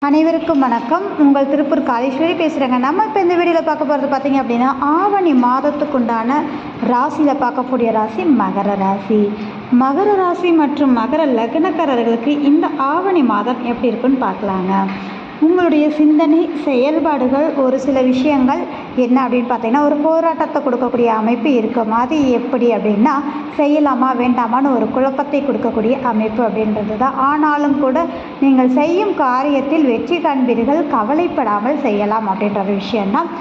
அனைவருக்கும் வணக்கம். உங்கள் திருப்பூர் காளீஸ்வரி பேசுகிறேங்க. நம்ம இப்போ இந்த வீடியோவில் பார்க்க போகிறது பார்த்திங்க அப்படின்னா, ஆவணி மாதத்துக்குண்டான ராசியில் பார்க்கக்கூடிய ராசி மகர ராசி. மகர ராசி மற்றும் மகர லக்னக்காரர்களுக்கு இந்த ஆவணி மாதம் எப்படி இருக்குன்னு பார்க்கலாங்க. உங்களுடைய சிந்தனை செயல்பாடுகள் ஒரு சில விஷயங்கள் என்ன அப்படின்னு பார்த்தீங்கன்னா, ஒரு போராட்டத்தை கொடுக்கக்கூடிய அமைப்பு இருக்கும். அது எப்படி அப்படின்னா, செய்யலாமா வேண்டாமான்னு ஒரு குழப்பத்தை கொடுக்கக்கூடிய அமைப்பு அப்படின்றது தான். ஆனாலும் கூட நீங்கள் செய்யும் காரியத்தில் வெற்றி காண்பீர்கள், கவலைப்படாமல் செய்யலாம் அப்படின்ற ஒரு விஷயம்தான்.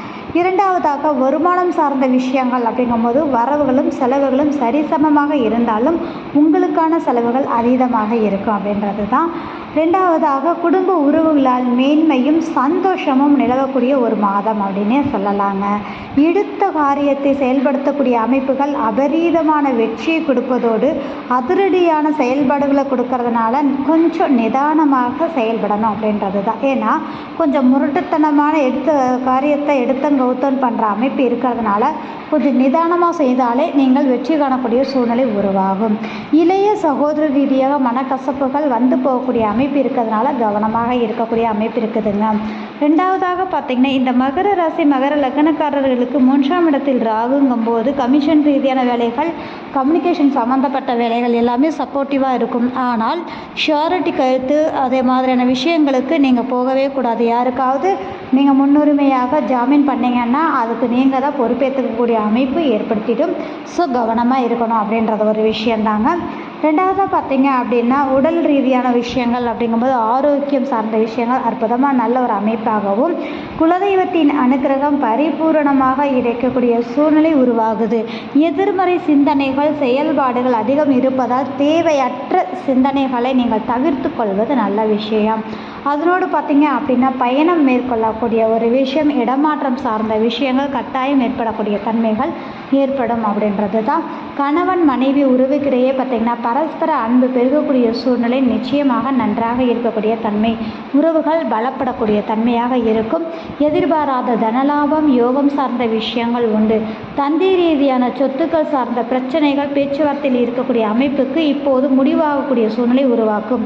இரண்டாவதாக, வருமானம் சார்ந்த விஷயங்கள் அப்படிங்கும்போது வரவுகளும் செலவுகளும் சரிசமமாக இருந்தாலும் உங்களுக்கான செலவுகள் அதீதமாக இருக்கும் அப்படின்றது தான். ரெண்டாவதாக, குடும்ப உறவுகளால் மேன்மையும் சந்தோஷமும் நிலவக்கூடிய ஒரு மாதம் அப்படின்னே சொல்லலாங்க. எடுத்த காரியத்தை செயல்படுத்தக்கூடிய அமைப்புகள் அபரீதமான வெற்றியை கொடுப்பதோடு அதிரடியான செயல்பாடுகளை கொடுக்கறதுனால கொஞ்சம் நிதானமாக செயல்படணும் அப்படின்றது தான். ஏன்னா கொஞ்சம் முரட்டுத்தனமான காரியத்தை கௌத்தம் பண்ணுற அமைப்பு இருக்கிறதுனால கொஞ்சம் நிதானமாக செய்தாலே நீங்கள் வெற்றி காணக்கூடிய சூழ்நிலை உருவாகும். இளைய சகோதர ரீதியாக மனக்கசப்புகள் வந்து போகக்கூடிய அமைப்பு இருக்கிறதுனால கவனமாக இருக்கக்கூடிய அமைப்பு இருக்குதுங்க. ரெண்டாவதாக பார்த்திங்கன்னா, இந்த மகர ராசி மகர லக்னக்காரர்களுக்கு 3ஆம் இடத்தில் ராகுங்கும்போது கமிஷன் ரீதியான வேலைகள், கம்யூனிகேஷன் சம்மந்தப்பட்ட வேலைகள் எல்லாமே சப்போர்ட்டிவாக இருக்கும். ஆனால் ஷியூரிட்டி கருத்து அதே மாதிரியான விஷயங்களுக்கு நீங்கள் போகவே கூடாது. யாருக்காவது நீங்கள் முன்னுரிமையாக ஜாமீன் பண்ணிங்கன்னா அதுக்கு நீங்கள் தான் பொறுப்பேற்றுக்கக்கூடிய அமைப்பு ஏற்படுத்திடும். ஸோ கவனமாக இருக்கணும் அப்படின்றது ஒரு விஷயந்தாங்க. ரெண்டாவதாக பார்த்தீங்க அப்படின்னா, உடல் ரீதியான விஷயங்கள் அப்படிங்கும்போது ஆரோக்கியம் சார்ந்த விஷயங்கள் அற்புதமாக நல்ல ஒரு அமைப்பாகவும், குலதெய்வத்தின் அனுக்கிரகம் பரிபூரணமாக கிடைக்கக்கூடிய சூழ்நிலை உருவாகுது. எதிர்மறை சிந்தனைகள் செயல்பாடுகள் அதிகம் இருப்பதால் தேவையற்ற சிந்தனைகளை நீங்கள் தவிர்த்து கொள்வது நல்ல விஷயம். அதனோடு பார்த்தீங்க அப்படின்னா, பயணம் மேற்கொள்ளக்கூடிய ஒரு விஷயம், இடமாற்றம் சார்ந்த விஷயங்கள் கட்டாயம் ஏற்படக்கூடிய தன்மைகள் ஏற்படும் அப்படின்றது தான். கணவன் மனைவி உறவுக்கிடையே பார்த்திங்கன்னா பரஸ்பர அன்பு பெருகக்கூடிய சூழ்நிலை நிச்சயமாக நன்றாக இருக்கக்கூடிய தன்மை, உறவுகள் பலப்படக்கூடிய தன்மையாக இருக்கும். எதிர்பாராத தனலாபம் யோகம் சார்ந்த விஷயங்கள் உண்டு. தந்தை ரீதியான சொத்துக்கள் சார்ந்த பிரச்சனைகள் பேச்சுவார்த்தையில் இருக்கக்கூடிய அமைப்புக்கு இப்போது முடிவாகக்கூடிய சூழ்நிலை உருவாக்கும்.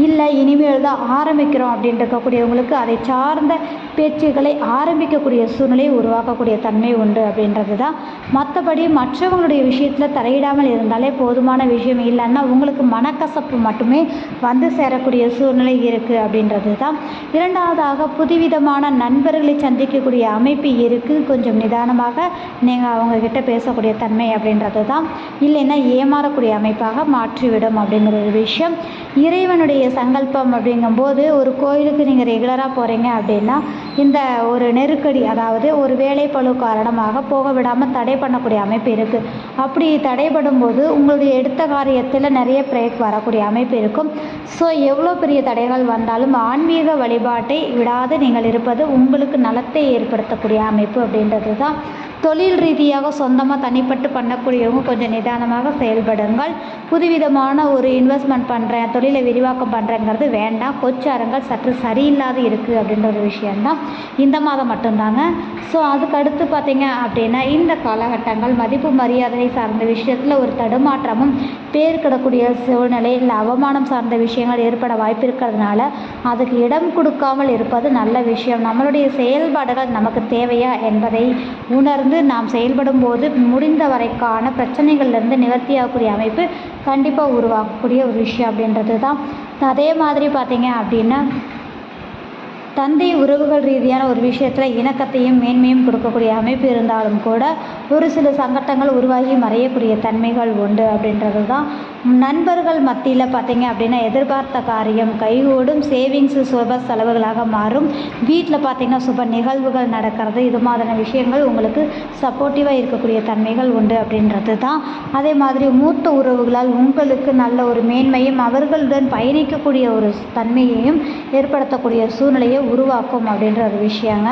இல்லை இனிமேல் தான் ஆரம்பிக்கிறோம் அப்படின்னு இருக்கக்கூடியவங்களுக்கு அதை சார்ந்த பேச்சுக்களை ஆரம்பிக்கக்கூடிய சூழ்நிலை உருவாக்கக்கூடிய தன்மை உண்டு அப்படின்றது தான். மற்றபடி மற்றவங்களுடைய விஷயத்தில் தலையிடாமல் இருந்தாலே போதுமான விஷயம். இல்லைன்னா உங்களுக்கு மனக்கசப்பு மட்டுமே வந்து சேரக்கூடிய சூழ்நிலை இருக்குது அப்படின்றது தான். இரண்டாவதாக, புதுவிதமான நண்பர்களை சந்திக்கக்கூடிய அமைப்பு இருக்குது. கொஞ்சம் நிதானமாக நீங்கள் அவங்கக்கிட்ட பேசக்கூடிய தன்மை அப்படின்றது தான். இல்லைன்னா ஏமாறக்கூடிய அமைப்பாக மாற்றிவிடும் அப்படிங்கிற ஒரு விஷயம். இறைவனுடைய சங்கல்பம் அப்படிங்கும்போது ஒரு கோயிலுக்கு நீங்கள் ரெகுலராக போகிறீங்க அப்படின்னா இந்த ஒரு நெருக்கடி, அதாவது ஒரு வேலைப்பளு காரணமாக போக விடாமல் தடை பண்ணக்கூடிய அமைப்பு இருக்குது. அப்படி தடைபடும் போது உங்களுடைய எடுத்த காரியத்தில் நிறைய பிரேக் வரக்கூடிய அமைப்பு இருக்கும். ஸோ எவ்வளோ பெரிய தடைகள் வந்தாலும் ஆன்மீக வழிபாட்டை விடாது நீங்கள் இருப்பது உங்களுக்கு நலத்தை ஏற்படுத்தக்கூடிய அமைப்பு அப்படின்றது தான். தொழில் ரீதியாக சொந்தமாக தனிப்பட்டு பண்ணக்கூடியவங்க கொஞ்சம் நிதானமாக செயல்படுங்கள். புதுவிதமான ஒரு இன்வெஸ்ட்மெண்ட் பண்ணுறேன், தொழிலை விரிவாக்கம் பண்ணுறேங்கிறது வேண்டாம். கொச்சாரங்கள் சற்று சரியில்லாத இருக்குது அப்படின்ற ஒரு விஷயந்தான் இந்த மாதம் மட்டும்தாங்க. ஸோ அதுக்கடுத்து பார்த்திங்க அப்படின்னா, இந்த காலகட்டங்கள் மதிப்பு மரியாதை சார்ந்த விஷயத்தில் ஒரு தடுமாற்றமும் பேர் கிடக்கூடிய சூழ்நிலை இல்லை அவமானம் சார்ந்த விஷயங்கள் ஏற்பட வாய்ப்பு இருக்கிறதுனால அதுக்கு இடம் கொடுக்காமல் இருப்பது நல்ல விஷயம். நம்மளுடைய செயல்பாடுகள் நமக்கு தேவையா என்பதை உணர்ந்து நாம் செயல்படும் போது முடிந்த வரைக்கான பிரச்சனைகள்லேருந்து நிவர்த்தியாகக்கூடிய அமைப்பு கண்டிப்பாக உருவாக்கக்கூடிய ஒரு விஷயம் அப்படின்றது தான். அதே மாதிரி பார்த்தீங்க அப்படின்னா, தந்தை உறவுகள் ரீதியான ஒரு விஷயத்தில் இணக்கத்தையும் மேன்மையும் கொடுக்கக்கூடிய அமைப்பு இருந்தாலும் கூட ஒரு சில சங்கட்டங்கள் உருவாகி மறையக்கூடிய தன்மைகள் உண்டு அப்படின்றது தான். நண்பர்கள் மத்தியில் பார்த்திங்க அப்படின்னா எதிர்பார்த்த காரியம் கைகூடும். சேவிங்ஸு சுப செலவுகளாக மாறும். வீட்டில் பார்த்திங்கன்னா சுப நிகழ்வுகள் நடக்கிறது. இது மாதிரியான விஷயங்கள் உங்களுக்கு சப்போர்ட்டிவாக இருக்கக்கூடிய தன்மைகள் உண்டு அப்படின்றது தான். அதே மாதிரி மூத்த உறவுகளால் உங்களுக்கு நல்ல ஒரு மேன்மையும் அவர்களுடன் பயணிக்கக்கூடிய ஒரு தன்மையையும் ஏற்படுத்தக்கூடிய சூழ்நிலையை உருவாக்கும் அப்படின்ற ஒரு விஷயங்க.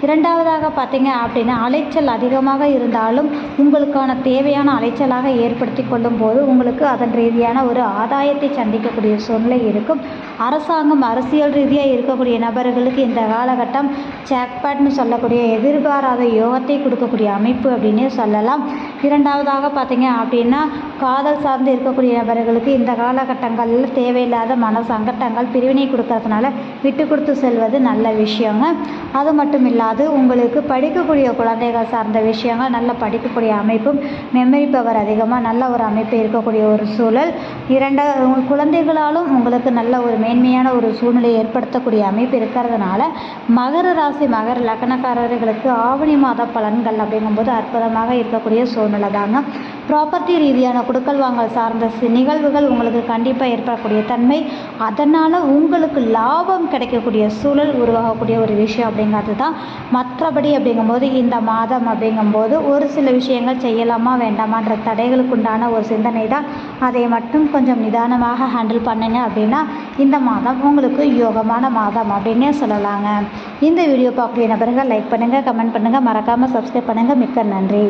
இரண்டாவதாக பார்த்தீங்க அப்படின்னா, அலைச்சல் அதிகமாக இருந்தாலும் உங்களுக்கான தேவையான அலைச்சலாக ஏற்படுத்தி கொள்ளும் போது உங்களுக்கு அதன் ரீதியான ஒரு ஆதாயத்தை சந்திக்கக்கூடிய சூழ்நிலை இருக்கும். அரசாங்கம் அரசியல் ரீதியாக இருக்கக்கூடிய நபர்களுக்கு இந்த காலகட்டம் ஜாக்பாட்னு சொல்லக்கூடிய எதிர்பாராத யோகத்தை கொடுக்கக்கூடிய அமைப்பு அப்படின்னே சொல்லலாம். இரண்டாவதாக பார்த்தீங்க அப்படின்னா, காதல் சார்ந்து இருக்கக்கூடிய நபர்களுக்கு இந்த காலகட்டங்களில் தேவையில்லாத மன சங்கட்டங்கள் பிரிவினை கொடுக்கறதுனால விட்டு கொடுத்து செல்வது நல்ல விஷயங்க. அது மட்டும் இல்லாது உங்களுக்கு படிக்கக்கூடிய குழந்தைகள் சார்ந்த விஷயங்கள் நல்ல படிக்கக்கூடிய அமைப்பும் மெமரி பவர் அதிகமாக நல்ல ஒரு அமைப்பு இருக்கக்கூடிய ஒரு சூழல். குழந்தைகளாலும் உங்களுக்கு நல்ல ஒரு மேன்மையான ஒரு சூழ்நிலை ஏற்படுத்தக்கூடிய அமைப்பு இருக்கிறதுனால மகர ராசி மகர லக்னக்காரர்களுக்கு ஆவணி மாத பலன்கள் அப்படிங்கும்போது அற்புதமாக இருக்கக்கூடிய சூழ்நிலை தாங்க. ப்ராப்பர்ட்டி ரீதியான கொடுக்கல் வாங்கல் சார்ந்த நிகழ்வுகள் உங்களுக்கு கண்டிப்பாக ஏற்படக்கூடிய தன்மை, அதனால் உங்களுக்கு லாபம் கிடைக்கக்கூடிய சூழல் உருவாகக்கூடிய ஒரு விஷயம் அப்படிங்கிறது தான். மற்றபடி அப்படிங்கும்போது இந்த மாதம் அப்படிங்கும்போது ஒரு சில விஷயங்கள் செய்யலாமா வேண்டாமான்ற தடைகளுக்கு உண்டான ஒரு சிந்தனை தான். அதை மட்டும் கொஞ்சம் நிதானமாக ஹேண்டில் பண்ணுங்க அப்படின்னா இந்த மாதம் உங்களுக்கு யோகமான மாதம் அப்படின்னே சொல்லலாங்க. இந்த வீடியோ பார்க்கக்கூடிய நபர்கள் லைக் பண்ணுங்கள், கமெண்ட் பண்ணுங்கள், மறக்காமல் சப்ஸ்கிரைப் பண்ணுங்கள். மிக்க நன்றி.